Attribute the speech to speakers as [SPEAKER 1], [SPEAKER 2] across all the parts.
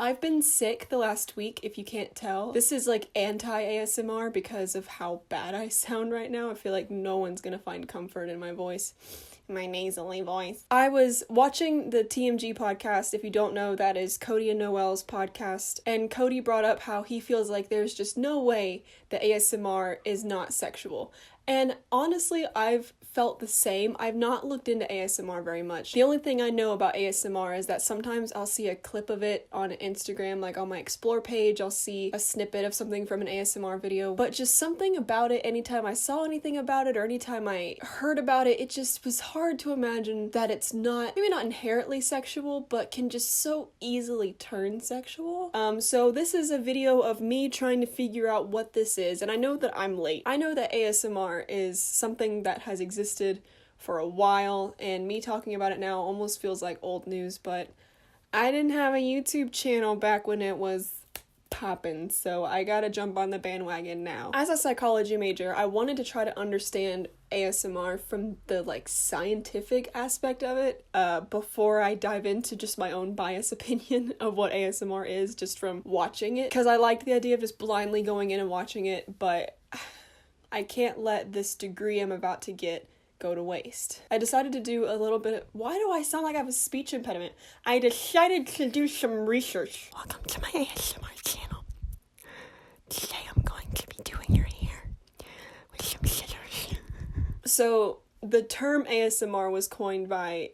[SPEAKER 1] I've been sick the last week, if you can't tell. This is like anti-ASMR because of how bad I sound right now. I feel like no one's gonna find comfort in my voice. My nasally voice. I was watching the TMG podcast. If you don't know, that is Cody and Noel's podcast, and Cody brought up how he feels like there's just no way that ASMR is not sexual. And honestly, I've felt the same. I've not looked into ASMR very much. The only thing I know about ASMR is that sometimes I'll see a clip of it on Instagram, like on my explore page, I'll see a snippet of something from an ASMR video, but just something about it, anytime I saw anything about it or anytime I heard about it, it just was hard to imagine that it's not, maybe not inherently sexual, but can just so easily turn sexual. So this is a video of me trying to figure out what this is, and I know that I'm late. I know that ASMR is something that has existed for a while, and me talking about it now almost feels like old news, but I didn't have a YouTube channel back when it was poppin', so I gotta jump on the bandwagon now. As a psychology major, I wanted to try to understand ASMR from the scientific aspect of it before I dive into just my own biased opinion of what ASMR is just from watching it, because I liked the idea of just blindly going in and watching it, but I can't let this degree I'm about to get go to waste. I decided to do a little bit of, why do I sound like I have a speech impediment? I decided to do some research. Welcome to my ASMR channel. Today I'm going to be doing your hair with some scissors. So the term ASMR was coined by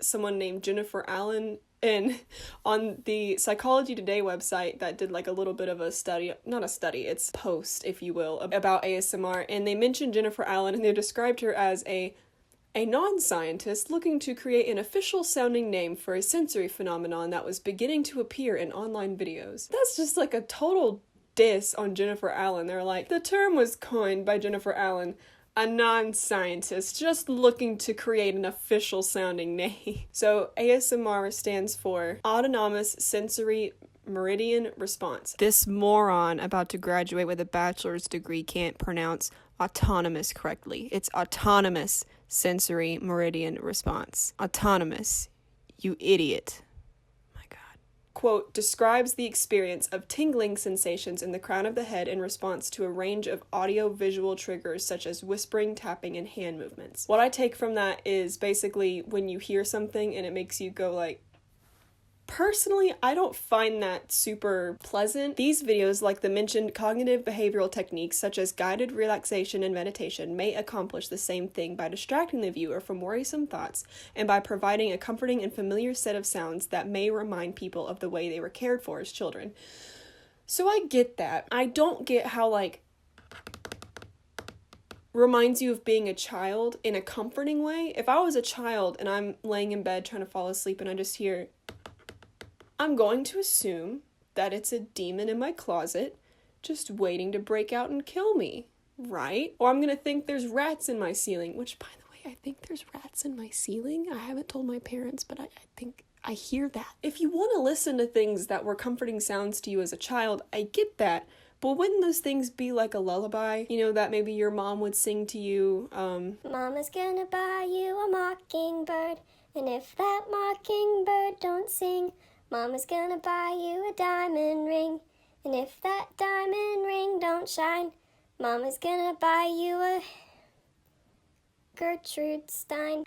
[SPEAKER 1] someone named Jennifer Allen, and on the Psychology Today website that did a little bit of a study, not a study, it's a post, if you will, about ASMR, and they mentioned Jennifer Allen, and they described her as a non-scientist looking to create an official sounding name for a sensory phenomenon that was beginning to appear in online videos. That's just a total diss on Jennifer Allen. They're like, the term was coined by Jennifer Allen, a non-scientist just looking to create an official sounding name. So ASMR stands for Autonomous Sensory Meridian Response. This moron about to graduate with a bachelor's degree can't pronounce autonomous correctly. It's Autonomous Sensory Meridian Response. Autonomous, you idiot. Quote, describes the experience of tingling sensations in the crown of the head in response to a range of audio-visual triggers such as whispering, tapping, and hand movements. What I take from that is basically when you hear something and it makes you go personally, I don't find that super pleasant. These videos, like the mentioned cognitive behavioral techniques such as guided relaxation and meditation, may accomplish the same thing by distracting the viewer from worrisome thoughts and by providing a comforting and familiar set of sounds that may remind people of the way they were cared for as children. So I get that. I don't get how reminds you of being a child in a comforting way. If I was a child and I'm laying in bed trying to fall asleep and I just hear, I'm going to assume that it's a demon in my closet just waiting to break out and kill me, right? Or I'm going to think there's rats in my ceiling, which, by the way, I think there's rats in my ceiling. I haven't told my parents, but I think I hear that. If you want to listen to things that were comforting sounds to you as a child, I get that. But wouldn't those things be like a lullaby? You know, that maybe your mom would sing to you, Mama's gonna buy you a mockingbird, and if that mockingbird don't sing, Mama's gonna buy you a diamond ring, and if that diamond ring don't shine, Mama's gonna buy you a Gertrude Stein.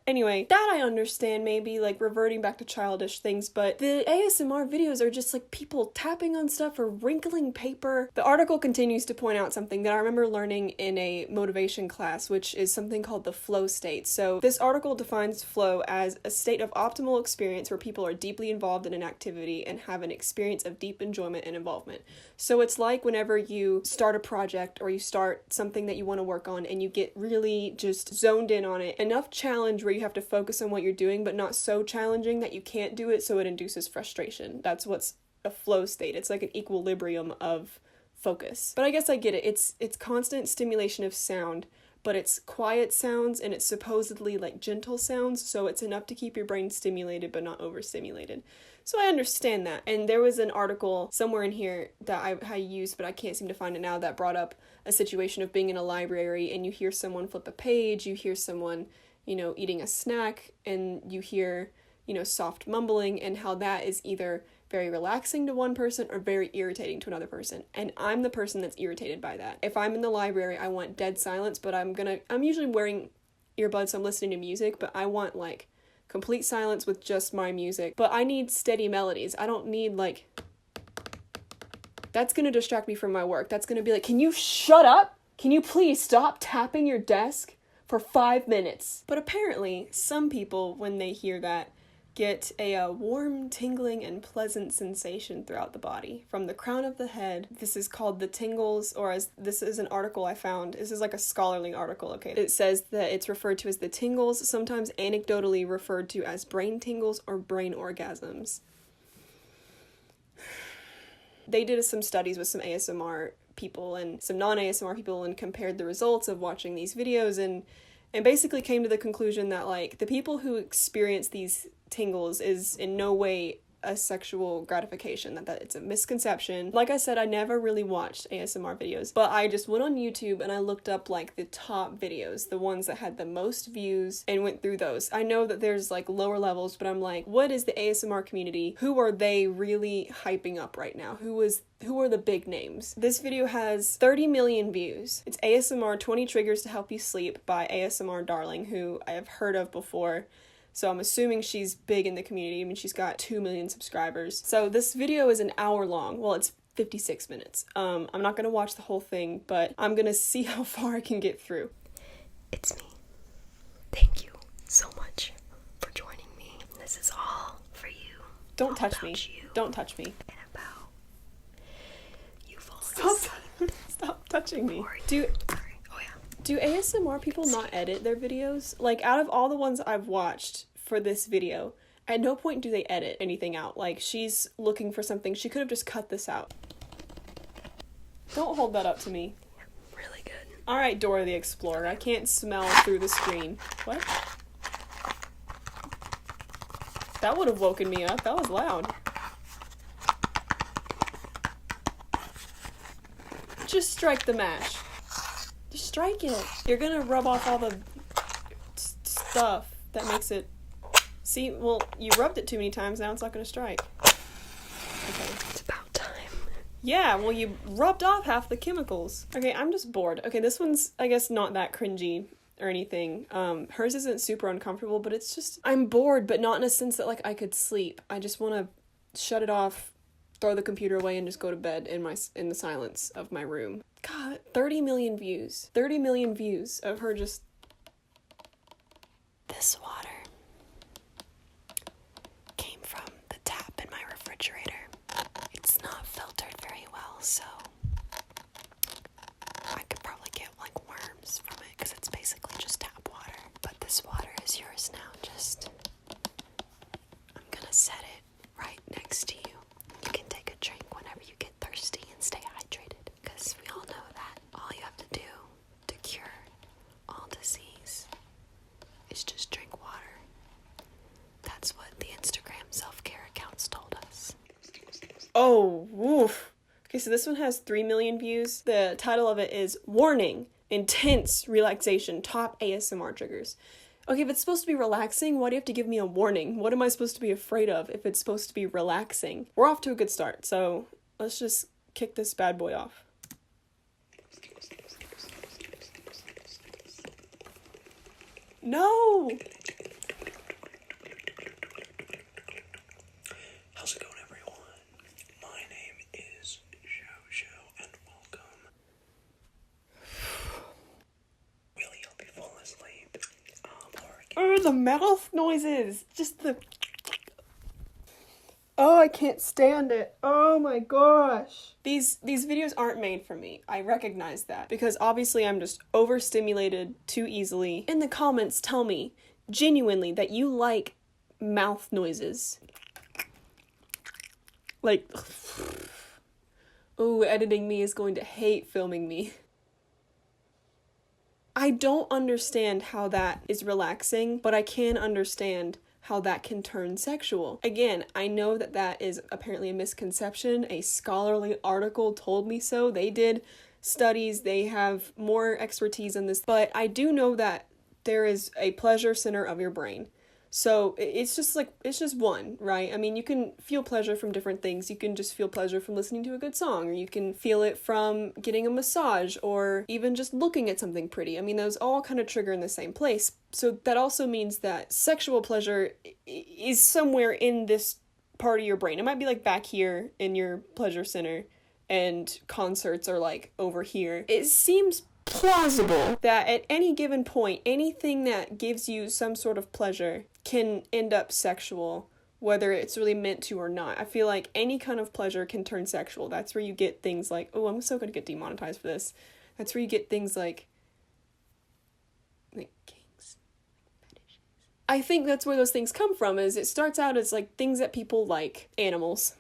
[SPEAKER 1] Anyway, that I understand, maybe reverting back to childish things, but the ASMR videos are just people tapping on stuff or wrinkling paper. The article continues to point out something that I remember learning in a motivation class, which is something called the flow state. So this article defines flow as a state of optimal experience where people are deeply involved in an activity and have an experience of deep enjoyment and involvement. So it's like whenever you start a project or you start something that you want to work on and you get really just zoned in on it, enough challenge where you have to focus on what you're doing, but not so challenging that you can't do it, so it induces frustration. That's what's a flow state. It's like an equilibrium of focus. But I guess I get it. It's constant stimulation of sound, but it's quiet sounds and it's supposedly gentle sounds, so it's enough to keep your brain stimulated but not overstimulated. So I understand that. And there was an article somewhere in here that I used, but I can't seem to find it now, that brought up a situation of being in a library and you hear someone flip a page, you hear someone, eating a snack, and you hear, soft mumbling, and how that is either very relaxing to one person or very irritating to another person. And I'm the person that's irritated by that. If I'm in the library, I want dead silence, but I'm usually wearing earbuds, so I'm listening to music, but I want like complete silence with just my music. But I need steady melodies. I don't need like, that's gonna distract me from my work. That's gonna be like, can you shut up? Can you please stop tapping your desk for 5 minutes? But apparently, some people, when they hear that, get a warm, tingling, and pleasant sensation throughout the body. From the crown of the head, this is called the tingles, or as this is an article I found. This is like a scholarly article, okay? It says that it's referred to as the tingles, sometimes anecdotally referred to as brain tingles or brain orgasms. They did some studies with some ASMR people and some non-ASMR people and compared the results of watching these videos and basically came to the conclusion that, like, the people who experience these tingles is in no way a sexual gratification, that it's a misconception. Like I said, I never really watched ASMR videos, but I just went on YouTube and I looked up, like, the top videos, the ones that had the most views, and went through those. I know that there's, like, lower levels, but I'm like, what is the ASMR community? Who are they really hyping up right now? Who are the big names? This video has 30 million views. It's ASMR 20 Triggers to Help You Sleep by ASMR Darling, who I have heard of before. So I'm assuming she's big in the community. I mean, she's got 2 million subscribers. So this video is an hour long. Well, it's 56 minutes. I'm not gonna watch the whole thing, but I'm gonna see how far I can get through.
[SPEAKER 2] It's me. Thank you so much for joining me. This is all for you.
[SPEAKER 1] Don't touch me. Don't touch me.
[SPEAKER 2] And about you falling asleep.
[SPEAKER 1] Stop touching me.
[SPEAKER 2] Do
[SPEAKER 1] ASMR people not edit their videos? Like, out of all the ones I've watched for this video, at no point do they edit anything out. Like, she's looking for something. She could have just cut this out. Don't hold that up to me.
[SPEAKER 2] Really good.
[SPEAKER 1] Alright, Dora the Explorer. I can't smell through the screen. What? That would have woken me up. That was loud. Just strike the match. Just strike it. You're gonna rub off all the stuff that makes it... See, well, you rubbed it too many times, now it's not gonna strike. Okay.
[SPEAKER 2] It's about time.
[SPEAKER 1] Yeah, well, you rubbed off half the chemicals. Okay, I'm just bored. Okay, this one's, I guess, not that cringy or anything. Hers isn't super uncomfortable, but it's just... I'm bored, but not in a sense that, like, I could sleep. I just want to shut it off, throw the computer away, and just go to bed in the silence of my room. God, 30 million views. 30 million views of her just...
[SPEAKER 2] This water came from the tap in my refrigerator. It's not filtered very well, so I could probably get, like, worms from it, because it's basically just tap water. But this water is yours now. I'm gonna set it right next to you. You can take a drink whenever you get thirsty and stay hydrated, because we all know that all you have to do to cure all disease is just drink water. That's what the Instagram self-care accounts told us.
[SPEAKER 1] Oh, woof. Okay, so this one has 3 million views. The title of it is Warning, Intense Relaxation, Top ASMR Triggers. Okay, if it's supposed to be relaxing, why do you have to give me a warning? What am I supposed to be afraid of if it's supposed to be relaxing? We're off to a good start, so let's just kick this bad boy off. No!
[SPEAKER 3] How's it going, everyone? My name is Jojo, and welcome. Really help you fall asleep.
[SPEAKER 1] The mouth noises! Just the... Oh, I can't stand it. Oh my gosh. These videos aren't made for me. I recognize that. Because obviously I'm just overstimulated too easily. In the comments, tell me, genuinely, that you like mouth noises. Like... Ooh, editing me is going to hate filming me. I don't understand how that is relaxing, but I can understand how that can turn sexual. Again, I know that that is apparently a misconception. A scholarly article told me so. They did studies, they have more expertise in this, but I do know that there is a pleasure center of your brain. So it's just one, right? I mean, you can feel pleasure from different things. You can just feel pleasure from listening to a good song, or you can feel it from getting a massage, or even just looking at something pretty. I mean, those all kind of trigger in the same place. So that also means that sexual pleasure is somewhere in this part of your brain. It might be like back here in your pleasure center, and concerts are like over here. It seems plausible that at any given point, anything that gives you some sort of pleasure can end up sexual, whether it's really meant to or not. I feel like any kind of pleasure can turn sexual. That's where you get things like, oh, I'm so gonna get demonetized for this. That's where you get things like kinks, fetishes. I think that's where those things come from, is it starts out as like things that people like. Animals.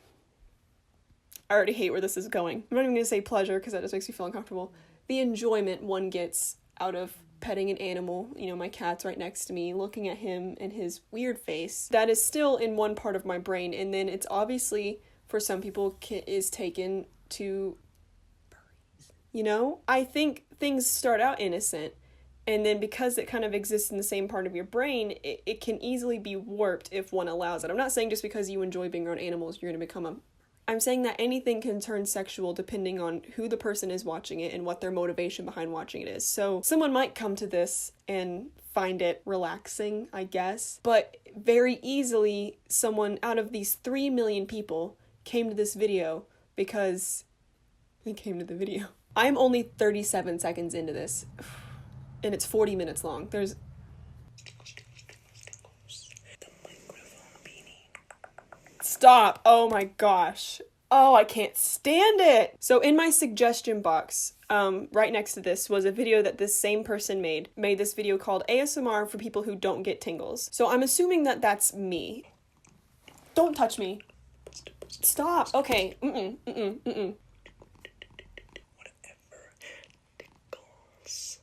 [SPEAKER 1] I already hate where this is going. I'm not even gonna say pleasure because that just makes me feel uncomfortable. The enjoyment one gets out of petting an animal, you know, my cat's right next to me, looking at him and his weird face, that is still in one part of my brain, and then it's obviously, for some people, is taken to furries. You know? I think things start out innocent, and then because it kind of exists in the same part of your brain, it can easily be warped if one allows it. I'm not saying just because you enjoy being around animals, you're going to become a... I'm saying that anything can turn sexual depending on who the person is watching it and what their motivation behind watching it is. So someone might come to this and find it relaxing, I guess, but very easily someone out of these 3 million people came to this video because they came to the video. I'm only 37 seconds into this, and it's 40 minutes long. There's... Stop! Oh my gosh. Oh, I can't stand it! So in my suggestion box, right next to this was a video that this same person made this video called ASMR for people who don't get tingles. So I'm assuming that that's me. Don't touch me. Stop. Okay. Whatever tickles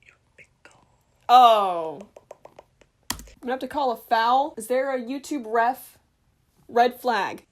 [SPEAKER 1] your pickle. Oh. I'm gonna have to call a foul. Is there a YouTube ref? Red flag.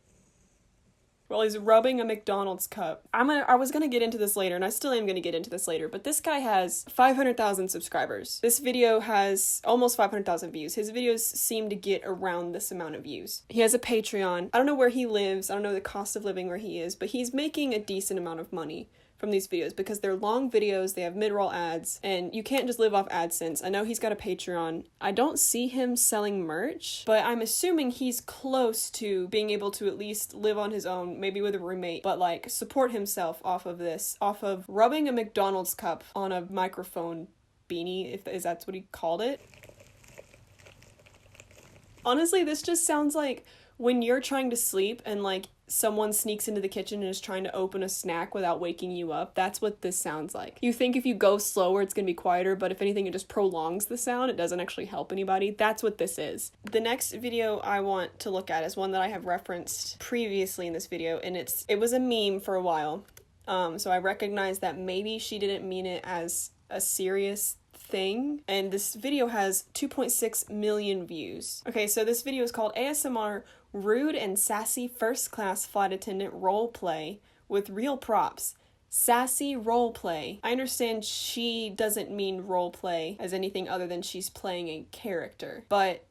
[SPEAKER 1] Well, he's rubbing a McDonald's cup. I was gonna get into this later, and I still am gonna get into this later, but this guy has 500,000 subscribers. This video has almost 500,000 views. His videos seem to get around this amount of views. He has a Patreon. I don't know where he lives. I don't know the cost of living where he is, but he's making a decent amount of money from these videos because they're long videos, they have mid-roll ads, and you can't just live off AdSense. I know he's got a Patreon. I don't see him selling merch, but I'm assuming he's close to being able to at least live on his own, maybe with a roommate, but like support himself off of this, off of rubbing a McDonald's cup on a microphone beanie, if that's what he called it. Honestly, this just sounds like when you're trying to sleep and like someone sneaks into the kitchen and is trying to open a snack without waking you up. That's what this sounds like. You think if you go slower, it's gonna be quieter, but if anything, it just prolongs the sound. It doesn't actually help anybody. That's what this is. The next video I want to look at is one that I have referenced previously in this video, and it was a meme for a while. So I recognize that maybe she didn't mean it as a serious thing, and this video has 2.6 million views. Okay, so this video is called ASMR Rude and Sassy First Class Flight Attendant Role Play with Real Props. Sassy role play. I understand she doesn't mean role play as anything other than she's playing a character, but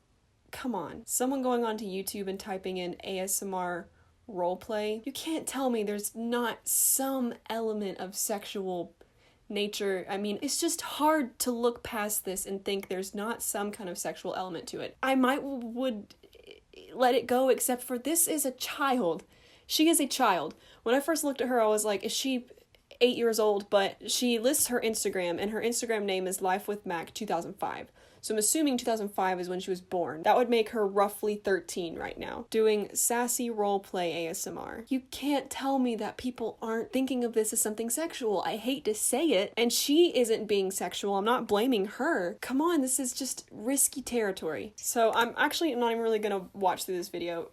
[SPEAKER 1] come on, someone going onto YouTube and typing in ASMR role play, you can't tell me there's not some element of sexual nature. I mean, it's just hard to look past this and think there's not some kind of sexual element to it. I would let it go, except for this is a child. She is a child. When I first looked at her, I was like, is she 8 years old? But she lists her Instagram, and her Instagram name is Life with Mac 2005. So I'm assuming 2005 is when she was born. That would make her roughly 13 right now, doing sassy roleplay ASMR. You can't tell me that people aren't thinking of this as something sexual. I hate to say it. And she isn't being sexual. I'm not blaming her. Come on, this is just risky territory. So I'm actually not even really gonna watch through this video.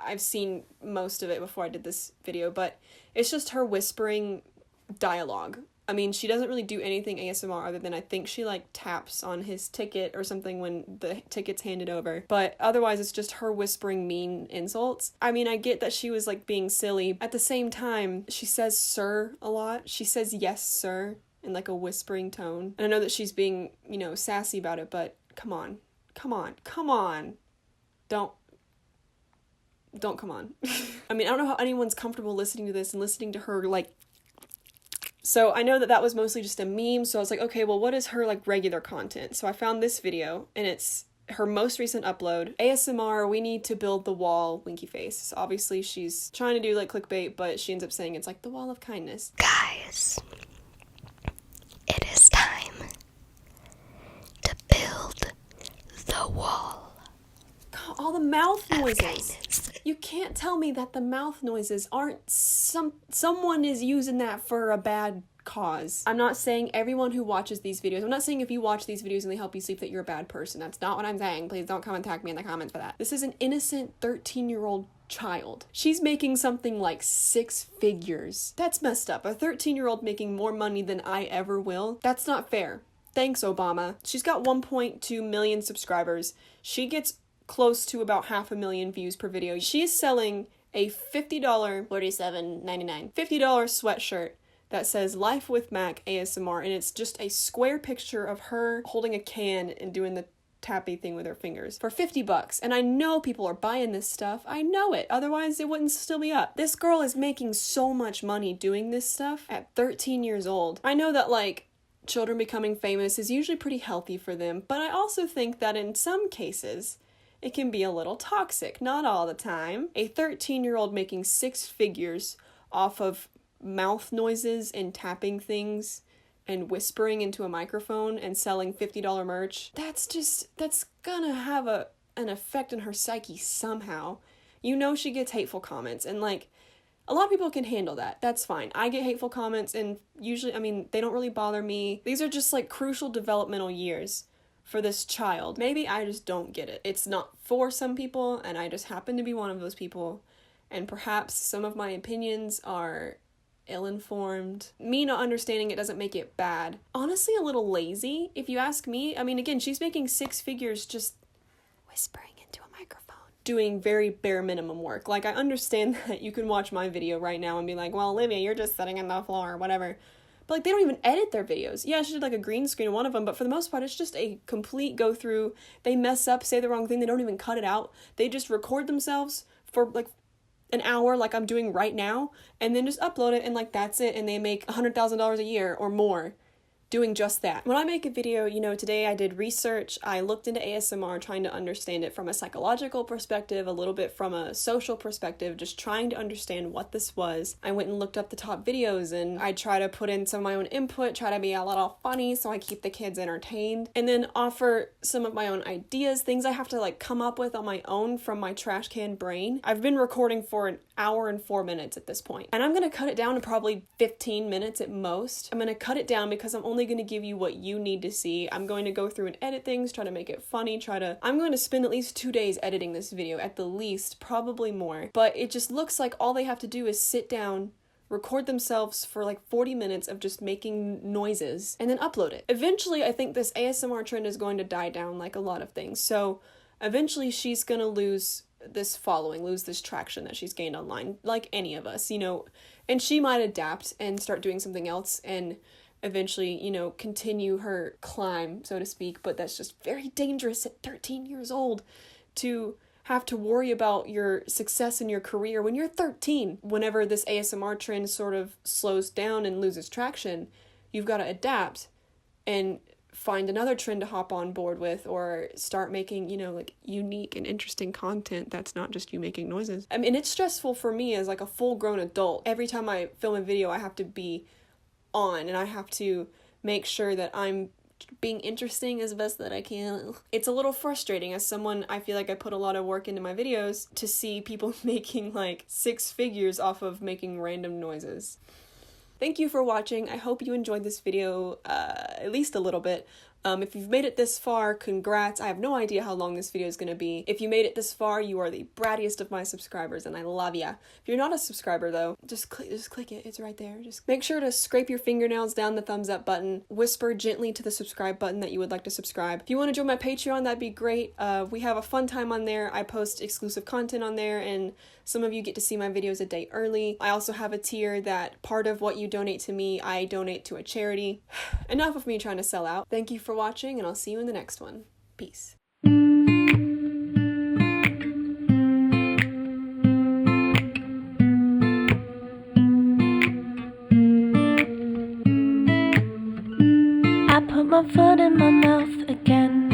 [SPEAKER 1] I've seen most of it before I did this video, but it's just her whispering dialogue. I mean, she doesn't really do anything ASMR other than I think she like taps on his ticket or something when the ticket's handed over. But otherwise, it's just her whispering mean insults. I mean, I get that she was like being silly. At the same time, she says sir a lot. She says yes, sir, in like a whispering tone. And I know that she's being, sassy about it, but come on. Come on. Don't come on. I mean, I don't know how anyone's comfortable listening to this and listening to her, like... So I know that was mostly just a meme, so I was like, okay, well, what is her, like, regular content? So I found this video, and it's her most recent upload. ASMR, we need to build the wall, winky face. So obviously she's trying to do, like, clickbait, but she ends up saying it's, like, the wall of kindness.
[SPEAKER 2] Guys, it is time to build the wall.
[SPEAKER 1] God, all the mouth noises. You can't tell me that the mouth noises aren't someone is using that for a bad cause. I'm not saying everyone who watches these videos, I'm not saying if you watch these videos and they help you sleep that you're a bad person. That's not what I'm saying. Please don't come and tag me in the comments for that. This is an innocent 13-year-old child. She's making something like 6 figures. That's messed up. A 13-year-old making more money than I ever will. That's not fair. Thanks, Obama. She's got 1.2 million subscribers. She gets close to about 500,000 views per video. She is selling a $50, $47.99, $50 sweatshirt that says Life with Mac ASMR, and it's just a square picture of her holding a can and doing the tappy thing with her fingers for $50. And I know people are buying this stuff. I know it. Otherwise, it wouldn't still be up. This girl is making so much money doing this stuff at 13 years old. I know that, like, children becoming famous is usually pretty healthy for them, but I also think that in some cases, it can be a little toxic. Not all the time. A 13-year-old making 6 figures off of mouth noises and tapping things and whispering into a microphone and selling $50 merch, that's gonna have an effect on her psyche somehow. You know she gets hateful comments, and, like, a lot of people can handle that. That's fine. I get hateful comments, and usually, I mean, they don't really bother me. These are just, like, crucial developmental years for this child. Maybe I just don't get it. It's not for some people, and I just happen to be one of those people, and perhaps some of my opinions are ill-informed. Me not understanding it doesn't make it bad. Honestly, a little lazy, if you ask me. I mean, again, she's making 6 figures just
[SPEAKER 2] Whispering into a microphone.
[SPEAKER 1] Doing very bare minimum work. Like, I understand that you can watch my video right now and be like, well, Olivia, you're just sitting on the floor or whatever. But, like, they don't even edit their videos. Yeah, she did, like, a green screen in one of them, but for the most part, it's just a complete go-through. They mess up, say the wrong thing, they don't even cut it out. They just record themselves for, like, an hour, like I'm doing right now, and then just upload it, and, like, that's it, and they make $100,000 a year or more doing just that. When I make a video, you know, today I did research, I looked into ASMR, trying to understand it from a psychological perspective, a little bit from a social perspective, just trying to understand what this was. I went and looked up the top videos, and I try to put in some of my own input, try to be a little funny so I keep the kids entertained, and then offer some of my own ideas, things I have to, like, come up with on my own from my trash can brain. I've been recording for an hour and 4 minutes at this point, and I'm gonna cut it down to probably 15 minutes at most. I'm gonna cut it down because I'm only going to give you what you need to see. I'm going to go through and edit things, try to make it funny, I'm going to spend at least 2 days editing this video, at the least, probably more. But it just looks like all they have to do is sit down, record themselves for like 40 minutes of just making noises, and then upload it. Eventually, I think this ASMR trend is going to die down, like a lot of things. So eventually she's going to lose this following, lose this traction that she's gained online, like any of us, you know, and she might adapt and start doing something else and eventually, you know, continue her climb, so to speak, but that's just very dangerous at 13 years old to have to worry about your success in your career when you're 13. Whenever this ASMR trend sort of slows down and loses traction, you've got to adapt and find another trend to hop on board with, or start making, you know, like, unique and interesting content that's not just you making noises. I mean, it's stressful for me as, like, a full-grown adult. Every time I film a video, I have to be on, and I have to make sure that I'm being interesting as best that I can. It's a little frustrating as someone, I feel like I put a lot of work into my videos, to see people making like 6 figures off of making random noises. Thank you for watching. I hope you enjoyed this video at least a little bit. If you've made it this far, congrats. I have no idea how long this video is going to be. If you made it this far, you are the brattiest of my subscribers, and I love ya. If you're not a subscriber, though, just click it. It's right there. Just make sure to scrape your fingernails down the thumbs up button. Whisper gently to the subscribe button that you would like to subscribe. If you want to join my Patreon, that'd be great. We have a fun time on there. I post exclusive content on there, and some of you get to see my videos a day early. I also have a tier that part of what you donate to me, I donate to a charity. Enough of me trying to sell out. Thank you for watching, and I'll see you in the next one. Peace.
[SPEAKER 4] I put my foot in my mouth again.